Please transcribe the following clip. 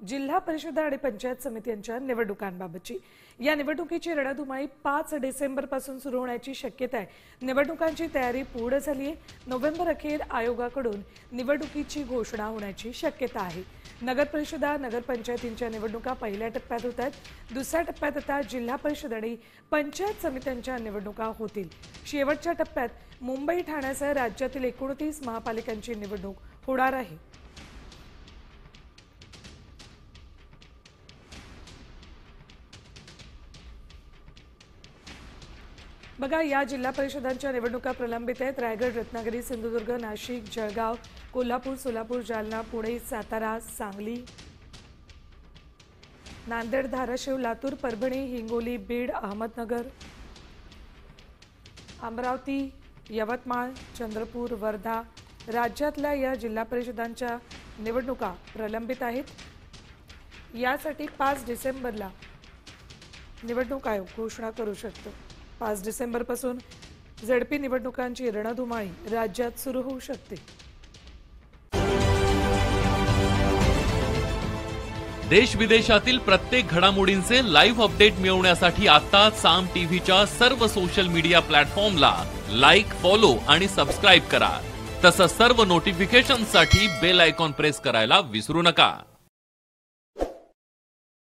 जिल्हा परिषद आणि पंचायत समित्यांच्या निवडणुकांबाबतची। या निवडणुकीची रणधुमाळी 5 डिसेंबर पासून सुरू होण्याची शक्यता आहे। निवडणुकांची तयारी पूर्ण झाली आहे। नोव्हेंबर अखेर आयोगाकडून निवडणुकीची घोषणा होण्याची शक्यता आहे। नगर परिषदा नगर पंचायतींच्या निवडणुका पहिल्या टप्प्यात होत आहेत। दुसऱ्या टप्प्यात आता जिल्हा परिषद आणि पंचायत समित्यांच्या निवडणुका होतील। शेवटच्या टप्प्यात मुंबई ठाण्यासह राज्यातील 29 महापालिकांची निवडणूक होणार आहे। बघा, या जिल्हा परिषदांच्या निवडणुका प्रलंबित आहेत। रायगड, रत्नागिरी, सिंधुदुर्ग, नाशिक, जळगाव, कोल्हापूर, सोलापूर, जालना, पुणे, सातारा, सांगली, नांदेड, धाराशिव, लातूर, परभणी, हिंगोली, बीड, अहमदनगर, अमरावती, यवतमाळ, चंद्रपूर, वर्धा राज्यातल्या या जिल्हा परिषदांच्या निवडणुका प्रलंबित आहेत। यासाठी 5 डिसेंबरला निवडणूक आयोग घोषणा करू शकतो। 5 डिसेंबर पासून झडपी निवडणुकांची रणधुमाळी राज्यात सुरू होऊ शकते। देश विदेशातील प्रत्येक घडामोडींचे लाईव्ह अपडेट मिळवण्यासाठी आता साम टीव्हीच्या सर्व सोशल मीडिया प्लॅटफॉर्मला लाईक, फॉलो आणि सबस्क्राइब करा। तसंच सर्व नोटिफिकेशनसाठी बेल आयकॉन प्रेस करायला विसरू नका।